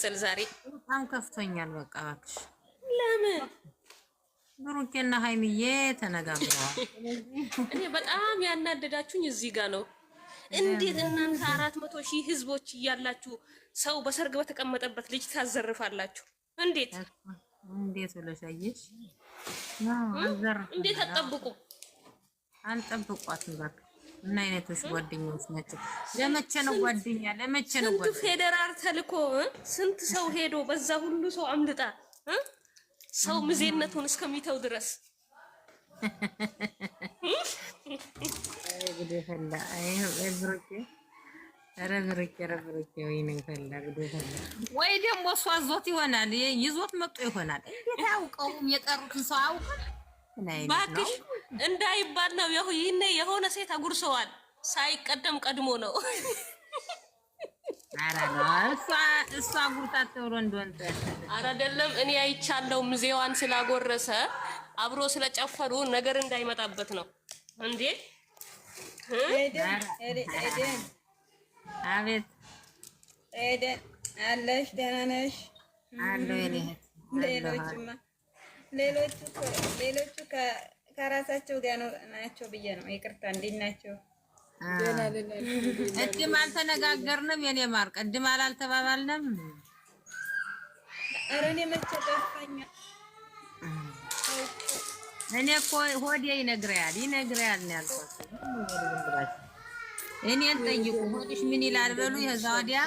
መሰል ዛሬ በጣም ከፍቶኛል። በቃ እባክሽ ለምን ብሩኬና ሃይሚዬ ተነጋግረዋል። እኔ በጣም ያናደዳችሁኝ እዚህ ጋር ነው። እንዴት እናንተ 400,000 ህዝቦች እያላችሁ ሰው በሰርግ በተቀመጠበት ልጅ ታዘርፋላችሁ? እንዴት ብለሽ አየሽ? እንዴት አትጠብቁ? አንጠብቋትም እባክሽ። እና አይነቶች ጓደኞች ናቸው። ለመቼ ነው ጓደኛ? ለመቼ ነው ጓደኛ? ስንት ፌደራል ተልኮ ስንት ሰው ሄዶ በዛ ሁሉ ሰው አምልጣ ሰው ምዜነቱን እስከሚተው ድረስ ወይ ደግሞ እሷ ዞት ይሆናል፣ ይዞት መጥቶ ይሆናል። እንዴት አያውቀውም? የጠሩትን ሰው አያውቅም። ባክሽ እንዳይባል ነው። ይሄኔ የሆነ ሴት አጉርሰዋል ሳይቀደም ቀድሞ ነው። እሷ ጉርታት ተብሎ እንደወንተ አይደለም። እኔ አይቻለው ሙዚየዋን ስላጎረሰ አብሮ ስለጨፈሩ ነገር እንዳይመጣበት ነው እንዴ። አቤት ኤደን አለሽ? ደህና ነሽ? አለው የኔ እህት። ሌሎቹ ከራሳቸው ጋር ናቸው ብዬ ነው። ይቅርታ እንዴት ናቸው? ቅድም አልተነጋገርንም የኔ ማር፣ ቅድም አላልተባባልንም። ኧረ እኔ መቼ ጠፋኝ። እኔ እኮ ሆዴ ይነግረያል ነው ያልኳት። እኔን ጠይቁ ሆድሽ ምን ይላል በሉ። የዛ ወዲያ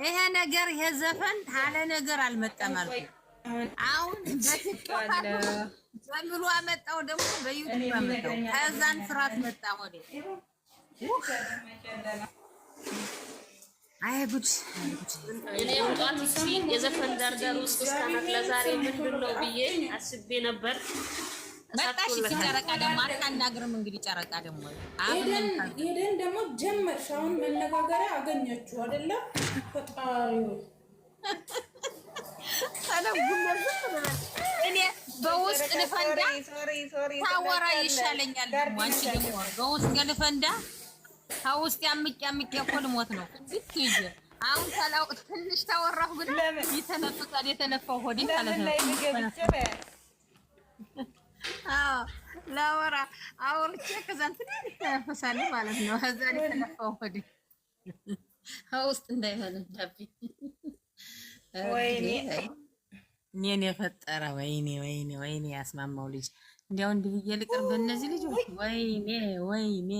ይሄ ነገር ይሄ ዘፈን አለ ነገር አልመጣም አልኩ። አሁን በቲክቶክ በምሉ አመጣው ደግሞ በዩቲዩብ አመጣው። ከዛን ፍራት መጣ ሆዴ። አይ ጉድ! እኔ ወጣት ሲል የዘፈን ዳርዳር ውስጥ እስካናት ለዛሬ ምንድነው ብዬ አስቤ ነበር። በቃሽ። ጨረቃ ደግሞ አታናግርም። እንግዲህ ጨረቃ ደግሞ ሄደን ደግሞ ጀመርሽ። አሁን መነጋገሪያ አገኘችው አይደለ? ፈጣሪው እኔ በውስጥ ልፈንዳ ታወራ ይሻለኛል። ደግሞ አንቺ ደግሞ በውስጥ ልፈንዳ ከውስጥ ያምቅ እኮ ልሞት ነው። ትይጂ አሁን ታላው ትንሽ ታወራሁ ግን ይተነፍሳል። የተነፋው ሆዴ ማለት ነው። ላወራ አውርቼ ከዛን ትንሽ ተነፈሳል ማለት ነው። ከዛን የተነፋው ሆዴ ውስጥ እንዳይሆንብኝ እኔን የፈጠረ ወይኔ ያስማማው ልጅ እንዲያው እንዲህ ብዬ ልቅር በእነዚህ ልጆች ወይኔ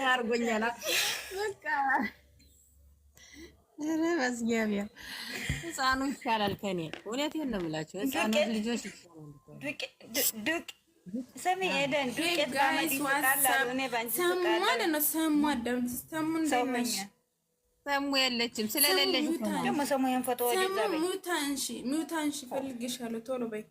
አርጎኛል። በቃ ኧረ በእግዚአብሔር ህፃኑ ይሻላል ከኔ። እውነቴን ነው የምላቸው ህፃኑ ልጆች ይሻላል። ሰሚ ኤደን ዱቄት ባመዲ ይጣላሉ። እኔ ባንቺ ሰሙ የለችም ስለሌለሽ ደግሞ ሰሙን ፎቶ ወደዛ በይ። ሚውታንሺ ፈልግሻለሁ ቶሎ በይ።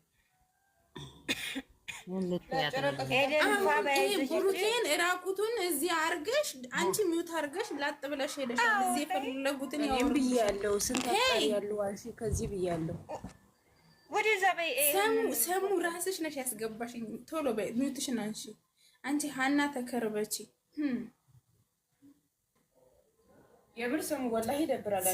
ብሩኬን እራቁቱን እዚህ አርገሽ አንቺ ሚውት አርገሽ ላጥ ብለሽ ሄደሻል። እዚህ የፈለጉትን ብያለሁ። ስንት ያለው አንቺ ከዚህ ብያለሁ። ወደዛ በይ። ሰሙ ራስሽ ነሽ ያስገባሽኝ። ቶሎ በይ ሚውትሽን አንሺ። አንቺ ሀና ተከርበቺ። የብር ሰሙ ወላሂ ይደብራል።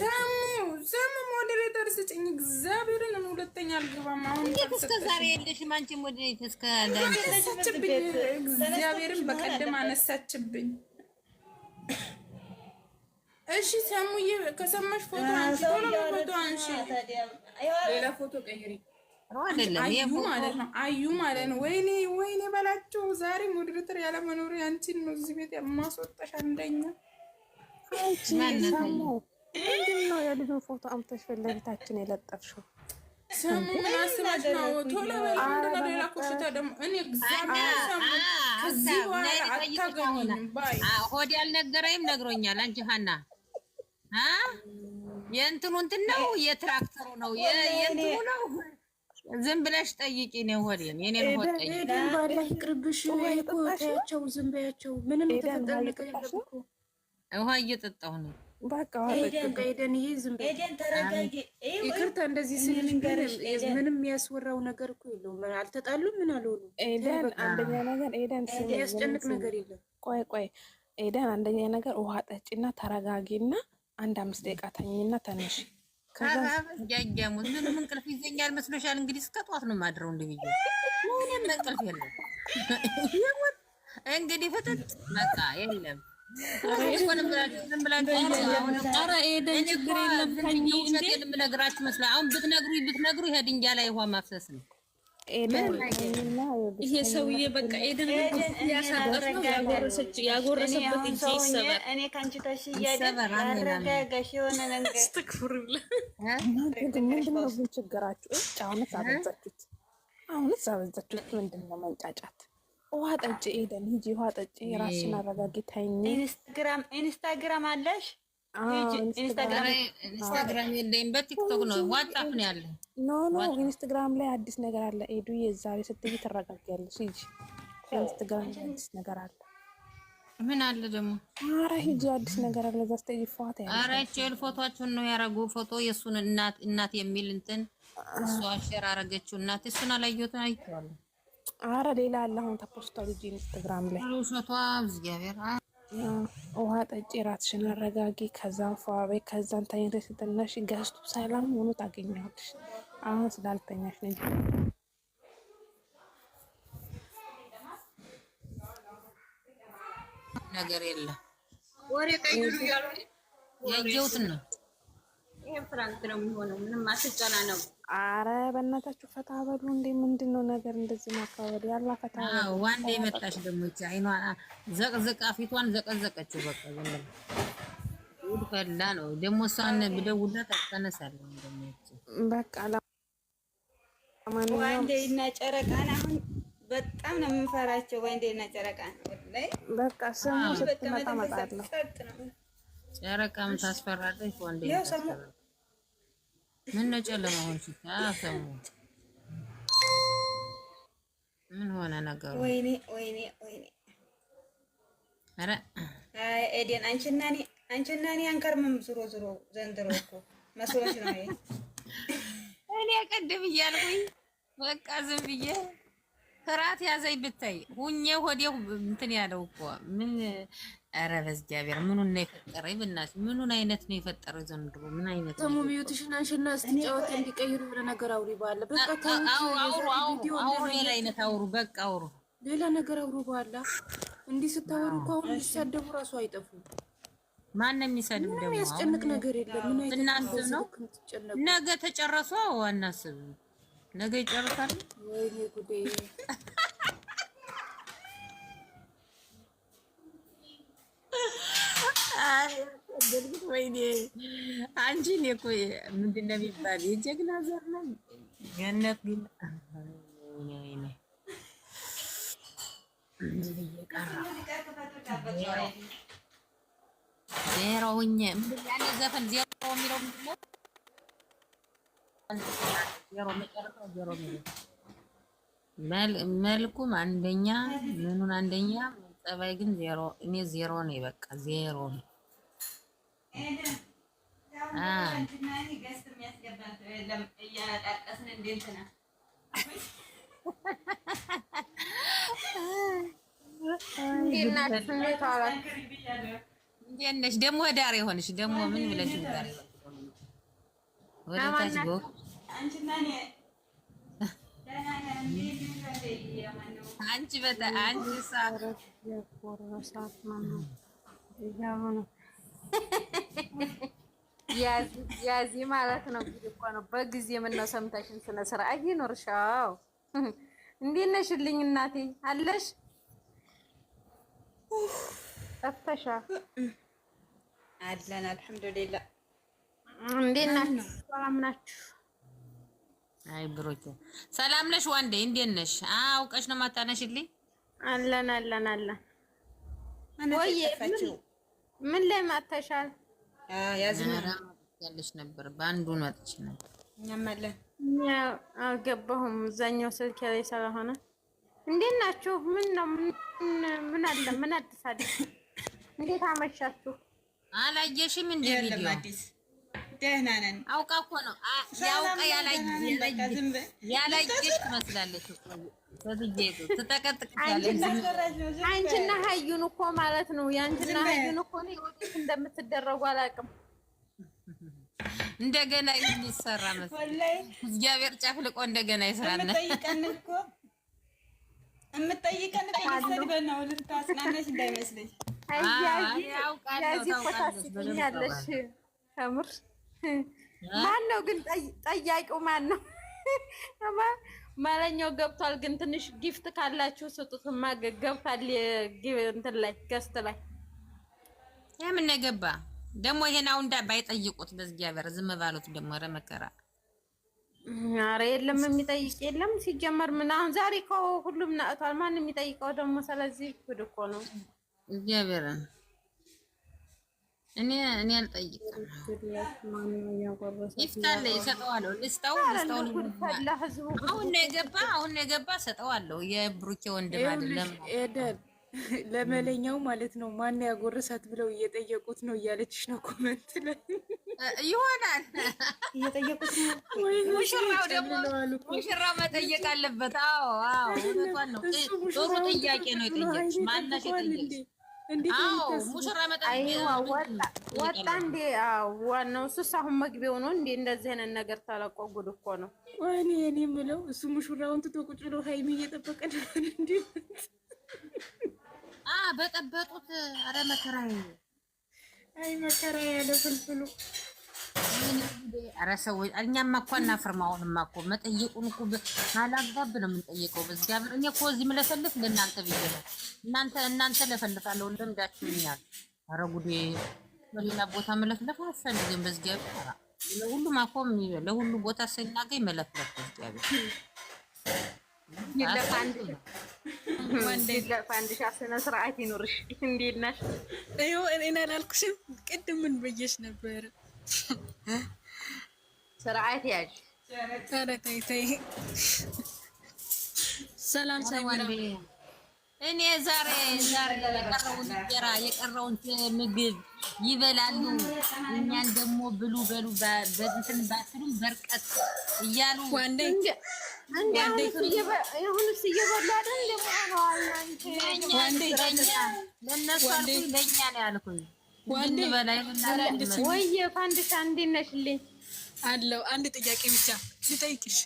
ሰሙ ሞዴሬተር ስጭኝ እግዚአብሔርን። ሁለተኛ አልገባም። አሁን እስከ ዛሬ የለሽም አንቺ ሞዴሬተር እስከ አነሳችብኝ። እግዚአብሔርን በቀደም አነሳችብኝ። እሺ ሰሙዬ ከሰማሽ ፎቶ አንሺ፣ ቶሎ ፎቶ አንሺ። ሌላ ፎቶ ቀይሪ። አዩ ማለት ነው፣ አዩ ማለት ነው። ወይኔ በላቸው። ዛሬ ሞዴሬተር ያለ መኖር አንቺን ነው እዚህ ቤት የማስወጣሽ አንደኛ። ምንድን ነው የልጁን ፎቶ አምጥተሽ ፊት ለፊታችን የለጠፍሽው? ሰሙ ምን አስባሽ ነው? ቶሎ በይ። ሌላ ኮሽታ ደግሞ እኔ ከዚህ በኋላ አታገኙኝም ባይ። ሆድ ያልነገረኝም ነግሮኛል። አንቺ ሀና የእንትኑ እንትን ነው የትራክተሩ ነው የእንትኑ ነው። ዝም ብለሽ ጠይቂ ነው ሆዴን የኔን ሆድ ጠይቂ። ኤደን ባላህ ይቅርብሽ። እኮ ታያቸው ዝም በያቸው። ምንም የተፈጠረ ነገር የለም እኮ። ውሃ እየጠጣሁ ነው። በቃ ኤደን ይሄ ዝም በይ። ኤደን ተረጋጊ። ይቅርታ እንደዚህ ስልሽ ምንም የሚያስወራው ነገር እኮ የለውም። አልተጣሉም ምን አልሆኑም። ኤደን አንደኛ ነገር ኤደን ያስጨንቅ ነገር የለም። ቆይ ኤደን አንደኛ ነገር ውሃ ጠጪና ተረጋጊና 1-5 ደቂቃ ተኝና ተነሽ። ከዛ ያያሙት ምንም እንቅልፍ ይዘኛል መስሎሻል? እንግዲህ እስከ ጠዋት ነው ማድረው እንዴ ብዬ ምንም እንቅልፍ የለም። እንግዲህ ፍጥጥ በቃ የለም። ኧረ ኤደን ችግር የለም ተኝ እንዴ የምነግራችሁ መስላ አሁን ብትነግሩ ይሄ ድንጋይ ላይ ውሃ ማፍሰስ ነው። ይሄ ሰውዬ በቃ ኤደን ያሳጠፍ ነው ያጎረሰበት እንጂ ይሰበር። እኔ ካንቺ ተሽያለሁ አረጋጋሽ የሆነ ነገር አስተክፍሩላ ምንድነው ግን ችግራችሁ? ጫውነት አበዛችሁት። አሁንስ አበዛችሁት። ምንድነው መንጫጫት? ውሃ ጠጪ ኤደን ሂጂ ውሃ ጠጪ፣ ራስሽን አረጋጊ፣ ተኝ። ኢንስታግራም አለሽ? ኢንስታግራም የለኝም፣ በቲክቶክ ነው ዋትስአፕ ነው ያለ። ኖ ኢንስታግራም ላይ አዲስ ነገር አለ። ኤዱ የዛሬ ስትይ ተረጋጊያለሽ። ሂጂ ኢንስታግራም ላይ አዲስ ነገር አለ። ምን አለ ደግሞ? ኧረ ሂጂ አዲስ ነገር አለ። ዘስተይ ፎቶ ያለ ኧረ ቼል ፎቶአችሁን ነው ያረጉ። ፎቶ የሱን እናት የሚል እንትን እሷ ሼር አረገችው እናት። እሱን አላየሁትም፣ አይቼዋለሁ። ኧረ ሌላ አለ አሁን ተፖስቷል ኢንስታግራም ላይ። ፎቶ እግዚአብሔር ውሃ ጠጪ፣ ራስሽን አረጋጊ፣ ከዛም ፏቤ፣ ከዛም ተኝተሽ ስትነሺ ገዝቱ ሰላም ሆኖ ታገኛለሽ። አሁን ስላልተኛሽ ነው ነገር የለም። ወሬ ቀይሩ ያሉ ያየሁትን ነው። ይሄ ፍራንክ ነው የሚሆነው። ምንም አትጨናነቁ። ኧረ በእናታችሁ ፈታ በሉ። እንዴ ምንድነው ነገር እንደዚህ ማካወድ ያላ ፈታ ነው። ዋንዴ መጣሽ ደግሞ እቺ አይኗ ዘቅዘቃ ፊቷን ዘቀዘቀችው። በቃ ዘለም ውድ ፈላ ነው ደግሞ እሷን ብደውልላት አትነሳለች። ደግሞ እቺ በቃ ዋንዴ እና ጨረቃን አሁን በጣም ነው የምንፈራቸው። ዋንዴ እና ጨረቃን ወላሂ በቃ ስሙ ስትመጣ መጣለሁ። ጨረቃም ታስፈራለች። ዋንዴ ምን ነው ጨለማ ሆንሽ? አሰሙ ምን ሆነ ነገሩ? ወይኔ አረ ኤደን አንቺና እኔ አንከርምም። ዞሮ ዘንድሮ እኮ መስሎሽ ነው። እኔ ቀደም እያልኩኝ በቃ ዝም ብዬ ፍርሃት ያዘኝ ብታይ ሁኜ ሆዴው እንትን ያለው እኮ ምን ኧረ በእግዚአብሔር ምኑን ነው የፈጠረኝ? ብናት ምኑን አይነት ነው የፈጠረው ዘንድሮ? ምን አይነት ነው? ሚዩትሽን አንሽና እስቲ ጨዋታ እንዲቀይሩ ብለ ነገር አውሪ ባለ በቃ አውሩ ሌላ አይነት አውሩ፣ በቃ አውሩ ሌላ ነገር አውሩ ባላ። እንዲህ ስታወሩ እኮ አሁን ሊሳደቡ ራሱ አይጠፉም። ማን የሚሰድብ ደግሞ? ያስጨንቅ ነገር የለም። ምን አይነት እናስብ ነው? ነገ ተጨረሱ። አናስብ ነገ ይጨርሳል። ወይኔ ጉዴ! ወይኔ አንቺ እኔ እኮ ምንድን ነው የሚባል የጀግና ዘር ነው ገነት ግን ወይኔ ዜሮ ሁኜ ምንድን ያለ ዘፈን ዜሮ የሚለው ምንድን ነው? ዜሮ መጨረሻው ዜሮ የሚለው መልኩም አንደኛ ምኑን አንደኛ ጸባይ ግን ዜሮ። እኔ ዜሮ ነኝ፣ በቃ ዜሮ ነው። እንዴት ነሽ ደግሞ? ዳር የሆንሽ ደግሞ ምን ብለሽ ዳር ወደ ታች ጎ አንቺ በታ አንቺ ያዚ ማለት ነው እኮ ነው። በጊዜ ምነው ሰምተሽን ስነ ስርዓት ይኖርሻው። እንዴት ነሽልኝ እናቴ? አለሽ ጠፍተሻ? አለን አልሐምዱሊላህ። እንዴት ናችሁ? ሰላም ናችሁ? አይ ብሮኬ ሰላም ነሽ? ዋንዴ እንዴት ነሽ? አውቀሽ ነው ማታነሽልኝ? አለን ወይ ምን ላይ ማታሻል? ያዝና ያለሽ ነበር ባንዱን ወጥሽ ነበር። እኛም አለን። አልገባሁም እዛኛው ስልክ ላይ ስለሆነ። እንዴት ናችሁ? ምን ነው ምን አለ? ምን አዲስ አለ? እንዴት አመሻችሁ? አላየሽም እንዴ ቪዲዮ? ደህና ነን። አውቃ እኮ ነው ያውቃ ያላየሽ ትመስላለች እኮ አንቺና ሀዩን እኮ ማለት ነው። ያንቺና ሀዩን እኮ ነው ወዴት እንደምትደረጉ አላውቅም። እንደገና ይሰራ መሰለኝ እግዚአብሔር ጨፍልቆ እንደገና ይሰራል። እምጠይቀን ከይሰድበን ነው ልታስናነሽ እንዳይመስልሽ። ታስቂኛለሽ ከምር። ማን ነው ግን ጠያቂው? ማን ነው? ማለኛው ገብቷል። ግን ትንሽ ጊፍት ካላችሁ ስጡትማ። ገብቷል እንትን ላይ ገስት ላይ የምን ገባ ደግሞ ይሄን አሁን ባይጠይቁት በእግዚአብሔር ዝም ባሉት ደግሞ ኧረ መከራ። ኧረ የለም የሚጠይቅ የለም ሲጀመር። ምን አሁን ዛሬ እኮ ሁሉም ነቅቷል። ማንም የሚጠይቀው ደግሞ ስለዚህ ጉድ እኮ ነው እግዚአብሔርን። እኔ አልጠይቅም። ይፍታል ይሰጠዋለሁ። ልስጠው አሁን ነው የገባ ሰጠዋለሁ። የብሩኬ ወንድም አይደለም ለመለኛው ማለት ነው። ማን ያጎረሳት ብለው እየጠየቁት ነው እያለችሽ ነው ኮመንት ላይ ይሆናል እየጠየቁት ነው። ሙሽራው ደግሞ ሙሽራው መጠየቅ አለበት። አዎ እውነቷን ነው። ጥሩ ጥያቄ ነው የጠየቅሽ። ማነሽ የጠየቅሽ? አዎ ሙሽራ መጠየቅ ወጣ እንዴ? አዎ ዋናው እሱስ አሁን መግቢያው ነው እንዴ? እንደዚህ አይነት ነገር ታለቆ ጉድ እኮ ነው። ወይኔ እኔ የምለው እሱ ሙሽራውን ትቶ ቁጭ ብሎ ሀይሚ እየጠበቀ ነው እንዴ? በጠበጡት። ኧረ መከራዬ፣ አይ መከራዬ ያለ ፍልፍሉ። ኧረ ሰዎች እኛማ እኮ እናፍርም። አሁንማ እኮ መጠየቁን እኮ አላግባብ ነው የምንጠይቀው። በእግዚአብሔር እኔ እኮ እዚህ የምለፈልፍ ለእናንተ ብዬ ነው። እናንተ ለፈልፋለሁ እንደምዳችሁኛል። ኧረ ጉዴ፣ በሌላ ቦታ መለፍለፍ አልፈልግም። በእግዚአብሔር ለሁሉም አቆም ለሁሉ ቦታ ስናገኝ መለፍለፍ በእግዚአብሔር ለፋንድሻ ስነ ስርዓት ይኖርሽ። እንዴት ነሽ? ይኸው እኔ አላልኩሽም? ቅድም ምን ብዬሽ ነበር? ስርዓት ያዥ። ኧረ ተይ ሰላም ሳይሆን እኔ ዛሬ የቀረውን እንጀራ የቀረውን ምግብ ይበላሉ። እኛን ደግሞ ብሉ በእንትን ባትሉም በርቀት እያሉ ዋንዴ ይሁንስ እየበሉ አይደል? ለእነሱ አልኩኝ፣ ለእኛ ነው ያልኩኝ። ወይ ፋንድሻ እንዴት ነሽልኝ? አለው አንድ ጥያቄ ብቻ ልጠይቅሽ።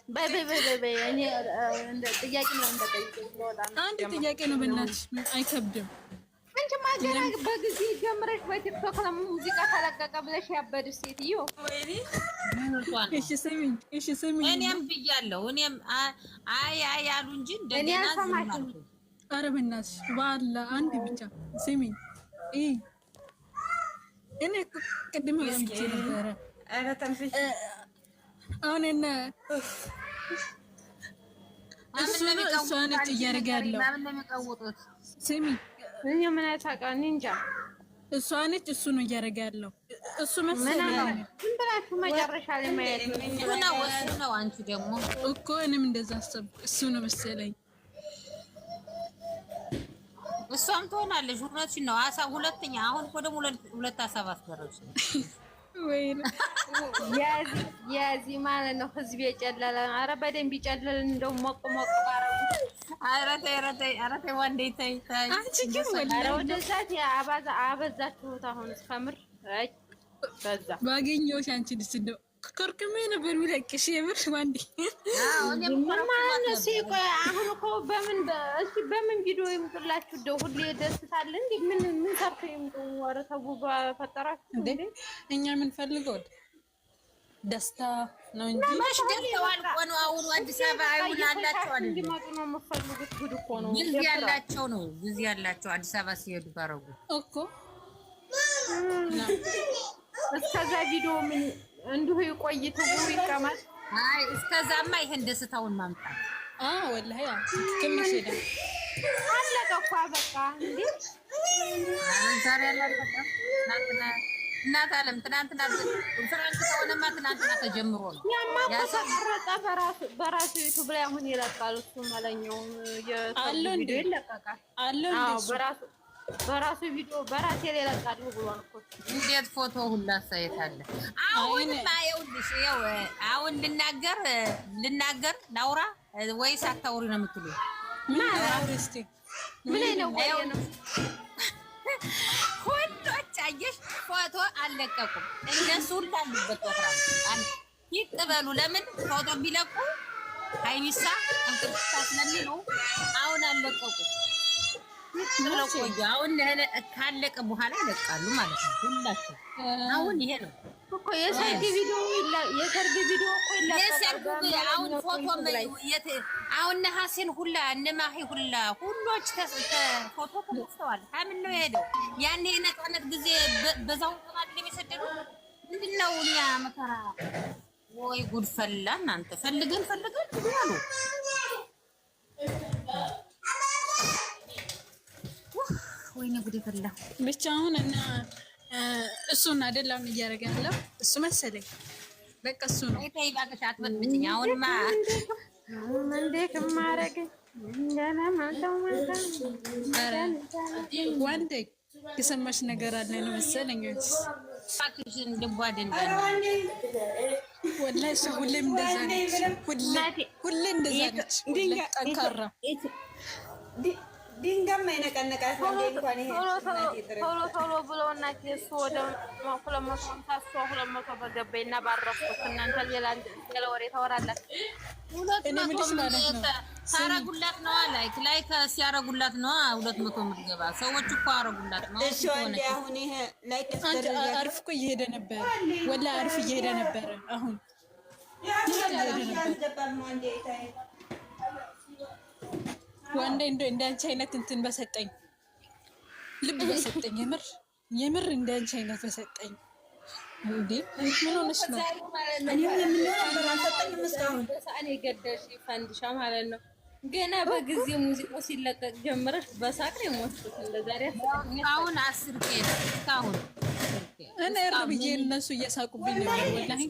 ጥያቄ ነው አንድ ጥያቄ ነው። በእናትሽ አይከብድም። አንቺማ ገና በጊዜ ጀምረሽ በቲክቶክ ሙዚቃ ተለቀቀ ብለሽ ያበድሽ ሴትዮ። እሺ ስሚኝ። እኔም ብያለሁ። እኔም አይ አሉ እንጂ እንደገና አልሰማሽም። ኧረ በእናትሽ ባላ አንድ ብቻ ስሚኝ። እኔ ቅድም ሰምቼ ነበረ። ኧረ ተንፍሽ። አሁን እሷ ነች እያደረገ ያለው። ስሚኝ እኔ ምን አታውቃለሁ እንጃ። እሷ ነች እሱ ነው እያደረገ ያለው። እሱ መሰለኝ ምን ብላችሁ መጨረሻ ላይ ማየት ነው። አንቺ ደግሞ እኮ እኔም እንደዛ አሰብኩ። እሱ ነው መሰለኝ። እሷም ትሆናለች። እውነትሽን ነው። ሁለተኛ አሁን እኮ ደግሞ ሁለት ሀሳብ አስደረግሽ። የዚህ ማለት ነው ህዝብ የጨለለ። ኧረ በደንብ ይጨለል። እንደው ሞቅ ባረጉ። ኧረ ተይ ወንዴ ተይ። አንቺ ግን ኧረ ወደዛ አበዛችሁት። አሁን እስከምር በዛ ባገኘሁሽ አንቺ ልጅ እንደው ኮርክሜ ነበር የሚለቅሽ የምር ዋንዴ። አሁን እኮ በምን ቪዲዮ ይምጡላችሁ? እንደው ሁሌ ደስታለ እንዴ? ምን ሰርቶ ይምጡ? ኧረ ተው በፈጠራችሁ እንዴ! እኛ የምንፈልገው ደስታ ነው እንጂ መሽገለዋል እኮ ነው። አሁን አዲስ አበባ አይውላላችሁ አይደል? እንዲመጡ ነው የምትፈልጉት። ጉድ እኮ ነው። ጊዜ ያላቸው አዲስ አበባ ሲሄዱ ባረጉ እኮ እስከዛ ቪዲዮ ምን እንዲሁ ይቆይቱ ይቀመጥ። አይ እስከዛማ ይሄን ደስታውን ማምጣት ወላሂ ትንሽ ሄደ አለቀ እኮ በቃ እንዴ! ዛሬ አላለቀ። እናት አለም ትናንትና ፍራንክ ተሆነማ ትናንትና ተጀምሮ ነው ያማቆረጠ በራሱ ዩቲዩብ ላይ አሁን ይለቃል። እሱ መለኛው ቪዲዮ ይለቀቃል። በራሱ ቪዲዮ በራሴ ላይ ይለቃል ብሏል እኮ። እንዴት ፎቶ ሁላ ሳይታለ አሁን ማየውልሽ አሁን ልናገር ላውራ ወይስ አታውሪ ነው የምትሉኝ? ምን ነው ሁሎች አየሽ ፎቶ አልለቀቁም። እነሱ ሁላሉበት ወፍራም ይቅበሉ። ለምን ፎቶ ቢለቁ ሀይሚሳ እንቅልፍታ ስለሚሉ አሁን አልለቀቁ አሁን ካለቀ በኋላ ይለቃሉ ማለት ነው። ሁላቸው አሁን ይሄ ነው እኮ የሰርግ ቪዲዮ እኮ ይላል። አሁን ፎቶ አሁን ነሐሴን ሁላ እነማሂ ሁሎች ፎቶ ተነስተዋል። ምን ነው የሄደው? ያኔ የነፃነት ጊዜ በዛው ተማድለ የሰደዱ ምንድነው? እኛ መከራ ወይ ጉድ ፈላ። እናንተ ፈልገን ይላሉ። ወይኔ ጉድ ፈላ። ብቻ አሁን እና እሱን አይደለም እያደረገ ያለው እሱ መሰለኝ። በቃ እሱ ነው። አይታይ ባከሽ አትበጥብጭኝ። አሁንማ እንዴ ከማረግ እንደና ማንተው ወንዴ የሰማሽ ነገር አለ ነው መሰለኝ። ባክሽን ልቧደን ወላሂ እሷ ሁሌም እንደዛ ነች። ሁሌም እንደዛ ነች። ጠንካራ ድንጋይ የማይነቀነቃት እንኳን ይሄ ቶሎ ብሎ እና እሱ ወደ 200 በገበይና ባረፍኩት። እናንተ ሌላ ወሬ ታወራላችሁ። 200 ታረጉላት ነው ላይክ ሲያረጉላት ነው 200 የምትገባ ሰዎች እኮ አረጉላት ነው። እሺ አንዴ አሁን ይሄ ላይክ አርፍ እኮ እየሄደ ነበር። ወላሂ አርፍ እየሄደ ነበር። አሁን ወንዴ እንዳንቺ አይነት እንትን በሰጠኝ ልብ በሰጠኝ የምር እንዳንቺ አይነት በሰጠኝ። እንዴ ምን ሆነሽ ነው? እኔ ገደሽ ፈንድሻ ማለት ነው። ገና በጊዜ ሙዚቃው ሲለቀቅ ጀምረሽ በሳቅ ነው የሞትኩት። እንደዛሬ አሁን 10 ቄ እስካሁን እኔ ረብዬ እነሱ እየሳቁብኝ ነው። ወላሂ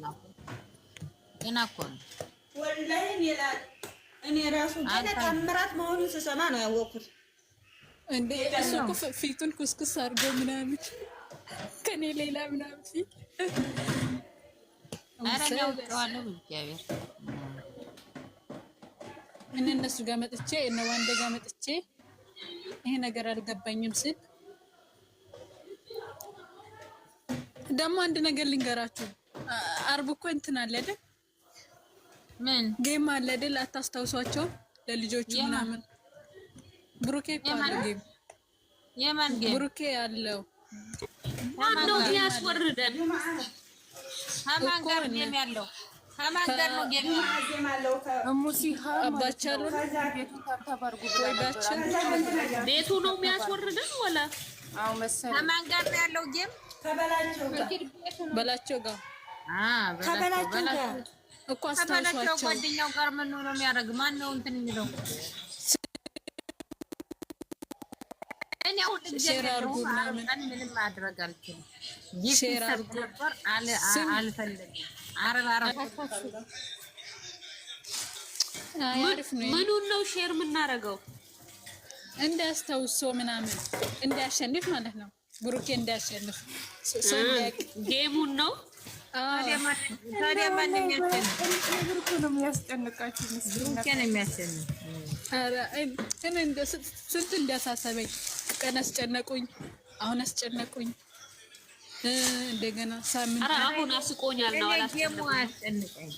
ገና እኮ ነው ወላሂ እኔ ራሱ ተአምራት መሆኑን ስሰማ ነው ያወቅሁት። እንዴ እሱ እኮ ፊቱን ኩስኩስ አድርጎ ምናምን ከኔ ሌላ ምናምን ፊት አረኛው ተዋለው እግዚአብሔር እነሱ ጋር መጥቼ እነ ዋንዴ ጋር መጥቼ ይሄ ነገር አልገባኝም ስል ደግሞ አንድ ነገር ልንገራችሁ። አርብ እኮ እንትን አለ አይደል? ምን ጌም አለ አይደል? አታስታውሷቸው? ለልጆቹ ምናምን ብሩኬ እኮ አለ ጌም። የማን ጌም? ብሩኬ አለው። ማነው ያስወርደን? ከማን ጋር ጌም ያለው? ከማን ጋር ነው ጌም ያለው? ሙሲሃ አባቻሉ ቤቱ ነው የሚያስወርደን ወላ? አው መሰለኝ። ከማን ጋር ነው ያለው ጌም? ከበላቸው ጋር በላቸው ጋር ከበላቸው ጋር እኮ አስታውሷቸው። ጓደኛው ጋር ምን ነው የሚያደርግ? ማን ነው እንትን የሚለው? እኔ አሁን ምንም ማድረግ አልችልም። ሼር አድርጉ ነበር አልፈልግም። ምኑን ነው ሼር የምናደርገው? እንዳያስታውሶ ምናምን እንዳያሸንፍ ማለት ነው። ብሩኬ እንዳያሸንፍ ጌሙን ነው። ታዲያ ማንም ያሸንፍ? ብሩኬ ነው የሚያስጨንቃችሁ። ብሩኬ ነው የሚያሸንፍ። ስንት እንዳሳሰበኝ ቀን አስጨነቁኝ፣ አሁን አስጨነቁኝ። እንደገና ሳምንት አሁን አስቆኛል ነው አላስጨነቀኝ።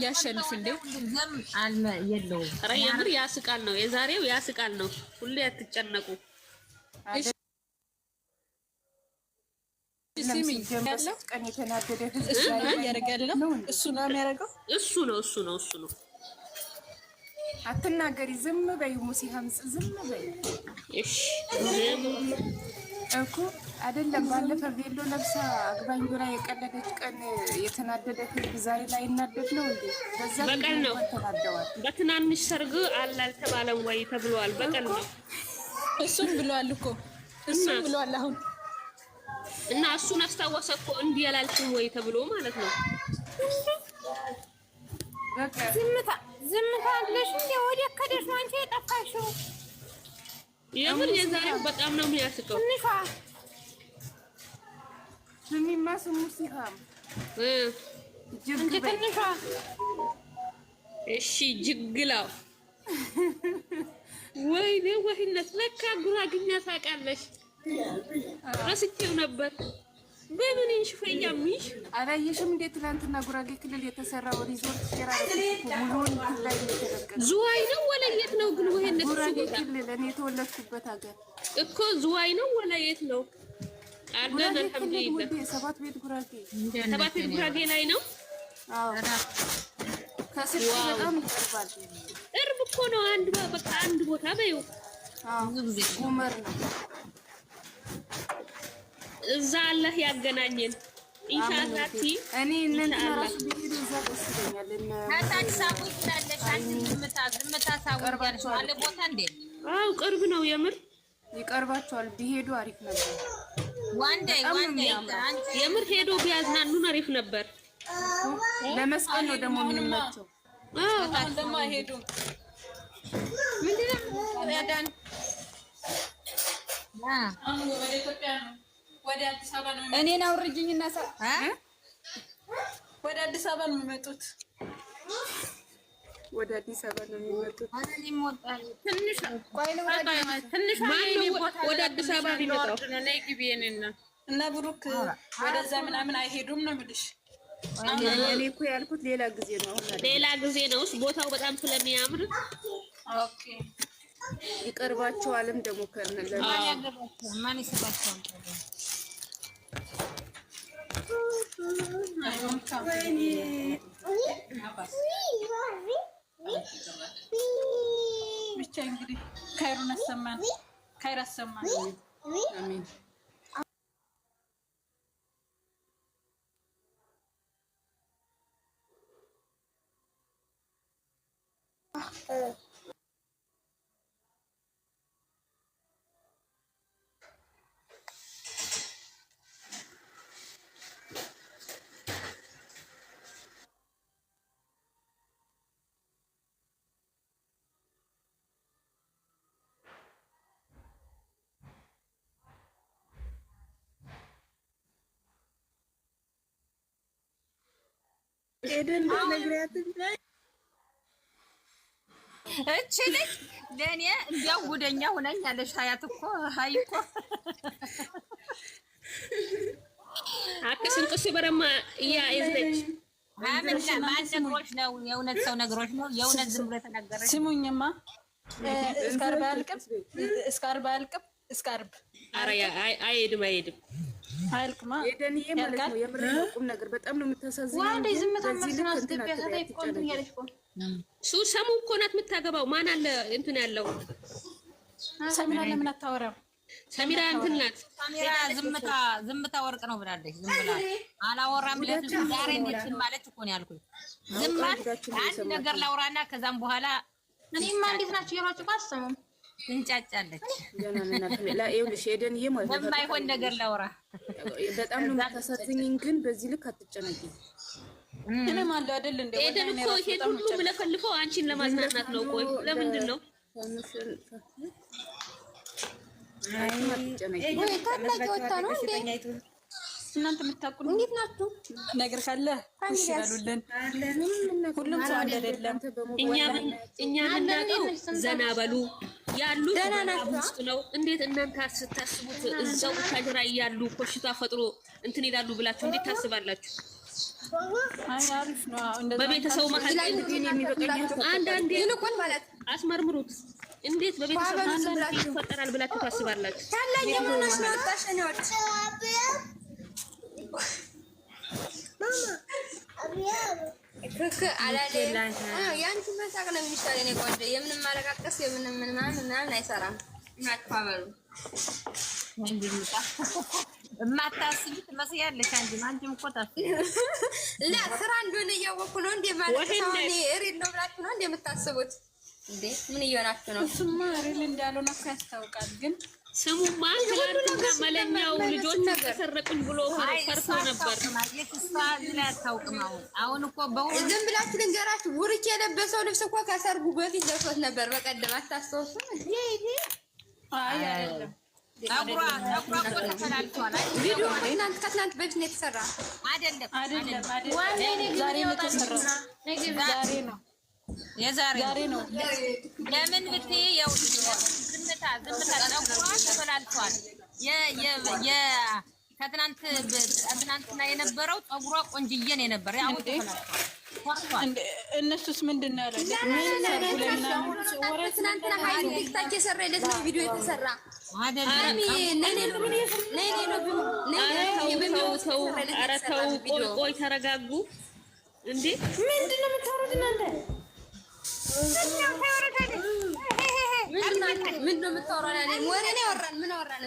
ያሸንፍ እንዴ የለውም። ኧረ የምር ያስቃል ነው የዛሬው፣ ያስቃል ነው። ሁሌ አትጨነቁ። ሲሚኝ ቀን የተናደደ ህዝብ እሱ ነው የሚያደርገው። እሱ ነው። አትናገሪ፣ ዝም በይ ሙሲሃም፣ ዝም በይ እሺ። እኮ አይደለም ባለፈ ቬሎ ለብሳ አግባኝ ብላ የቀለደች ቀን የተናደደ ህዝብ ዛሬ ላይ እናደድ ነው እንዴ? በዛ በቀል ነው። ተናደዋል። በትናንሽ ሰርግ አልተባለም ወይ ተብሏል። በቀል ነው። እሱም ብሏል እኮ እሱም ብሏል አሁን እና እሱን አስታወሰ እኮ እንዲህ ያላልሽም ወይ ተብሎ ማለት ነው። ዝምታ አለሽ እንዴ? ወደ ከደሽ ነው አንቺ የጠፋሽው። የምን የዛሬው በጣም ነው የሚያስቀው። ስሚማ ስሙ ሲሃም እንጂ ትንሿ እሺ ጅግላው ወይኔ ወህነት ለካ ጉራግኛ ታውቃለሽ። ረስቼው ነበር። በምን እንሽፈያምሽ አላየሽም እንዴ? ትናንትና ጉራጌ ክልል የተሰራው ሪዞርት ዝዋይ ነው ወለየት ነው? ግን ወህነት ጉራጌ ክልል እኔ የተወለድኩበት ሀገር እኮ ዝዋይ ነው ወለየት ነው? አለን አልሐምዱሊላህ። ሰባት ቤት ጉራጌ ላይ ነው። አዎ ከስር በጣም ይቀርባል። ቅርብ እኮ ነው። በቃ አንድ ቦታ በይው። ጉመር ነው እዛ። አላህ ያገናኘን ኢንሻአላህ። እኔ እናንተ ራሱ ቢሄዱ እዛ ደስ ይለኛል። ታታች ሳቡ ይላለሽ አንቺ ዝምታ ሳቡ ያለሽ አለ ቦታ እንዴ? አው ቅርብ ነው የምር ይቀርባቸዋል። ቢሄዱ አሪፍ ነበር። ዋንዴ የምር ሄዶ ቢያዝናኑን አሪፍ ነበር። ለመስቀል ነው ደግሞ የሚመቸው። አሁን ደግሞ አይሄዱም። ምንድነው ያዳን አሁን ወደ ኢትዮጵያ ነው ወደ አዲስ አበባ ነው። እኔን አውርጅኝና ወደ አዲስ አበባ ነው የሚመጡት። ወደ አዲስ አበባ ነው የሚመጡት። ትንሽ ወደ አዲስ አበባ ቢመጣው እና ብሩክ ወደዛ ምናምን አይሄዱም ነው የምልሽ። እኔ እኮ ያልኩት ሌላ ጊዜ ነው። ሌላ ጊዜ ነው። ቦታው በጣም ስለሚያምር ኦኬ ይቀርባቸዋልም ደግሞ ከነለ ማን ይሰጣቸዋል? ብቻ እንግዲህ ካይሩን አሰማን፣ ካይር አሰማን። አሜን። ኤደን ነግሪያትን እቺ ልጅ ለኔ እንዲያው ጉደኛ ሆነኝ አለሽ። ሀያት እኮ ሀይ እኮ አከስን ቅስ በረማ ያ ይዘች አመና ማን ነግሮሽ ነው? የእውነት ሰው ነግሮሽ ነው? የእውነት ዝም ብሎ ተናገረሽ? ስሙኝማ እስካርባ አልቅም እስካርብ ኧረ አይሄድም አልቅማ ኤደንዬ ማለት ነው። የምር ቁም ነገር በጣም ነው የምታሳዝነው። ዋንዴ ዝምታ መስና አስገቢያ ታታይ ቆንጆ ያለሽ እኮ ሰሙ እኮ ናት የምታገባው። ማን አለ እንትን ያለው ሰሚራ ለምን አታወራም? ሰሚራ እንትን ናት። ሰሚራ ዝምታ ወርቅ ነው ብላለች። ዝም ብላ አላወራም ብለሽ ዛሬ እንትን ማለት እኮ ነው ያልኩኝ። ዝም ማለት አንድ ነገር ላውራና ከዛም በኋላ እኔማ እንዴት ናችሁ የሯችሁ አሰሙም እንጫጫለች። ይኸውልሽ ኤደንዬ ማለት ነው የማይሆን ነገር ላውራ በጣም ነው የምታሳዝኝኝ። ግን በዚህ ልክ አትጨነቂ። እኔም አለ አይደል እንደ ኤደን እኮ ይሄን ሁሉ የምለፈልፈው አንቺን ለማዝናናት ነው። ቆይ ለምንድን ነው እናንተ የምታውቁት? እንዴት ናችሁ? ነገር ካለ እሺ ያሉልን ሁሉም ሰው አይደለም። እኛ ምናውቀው ዘና በሉ ያሉት ውስጥ ነው። እንዴት እናንተ ስታስቡት እዛው ታጀራ እያሉ ኮሽታ ፈጥሮ እንትን ይላሉ ብላችሁ እንዴት ታስባላችሁ? አሪፍ ነው። እንደዛ በቤተሰቡ መካከል አንዳንዴ አስመርምሩት። እንዴት በቤተሰቡ መካከል ይፈጠራል ብላችሁ ታስባላችሁ? ታላየ ምንስ ነው ታሸነዎች ያንቺ መሳቅ ነው የሚሻለው። እኔ ቆንጆ የምንም ማለቃቀስ የምንም ምናምን አይሰራም። እናትፋበሉ የማታስቢ ትመስያለሽ። አንቺም እኮ ታስቢ እና ስራ እንደሆነ እያወኩ ነው እንዴ ማለት ነው። እኔ ሪል ነው ብላችሁ ነው እንዴ የምታስቡት? እንዴ ምን እየሆናችሁ ነው? እሱማ ሪል እንዳልሆነ እኮ ያስታውቃል። ግን ስሙማ ትናንትና መለኛው ልጆች ተሰረቁኝ ብሎ ፈርቶ ነበር። አሁን እኮ ዝም ብላችሁ ልንገራችሁ፣ ቡርክ የለበሰው ልብስ እኮ ከሰርጉ በፊት ለብሶት ነበር በቀደም። አታስታውሱም? አይ አይደለም አጉራ እኮ ተፈላልቷል። ቪዲዮ ከትናንት በፊት ነው የተሰራ አይደለም። ዛሬ ነው የተሰራው። ዛሬ ነው የዛሬ ነው። ለምን ብትይ ያው ዝምታ ፀጉሯ ተበላልቷል። ከትናንትና የነበረው ፀጉሯ ቆንጅዬን የነበረ ያው ተበላልቷል። እነሱስ ምንድን ነው ያለው? ትናንትና ሀይል ቲክታክ የሰራለት ነው ቪዲዮ የተሰራ አይደለም። ቆይ ተረጋጉ። እንዴ ምንድን ነው የምታወሩት እናንተ? ምንድን ነው የምታወራው? ወሬ ነው ያወራን። ምን አወራን?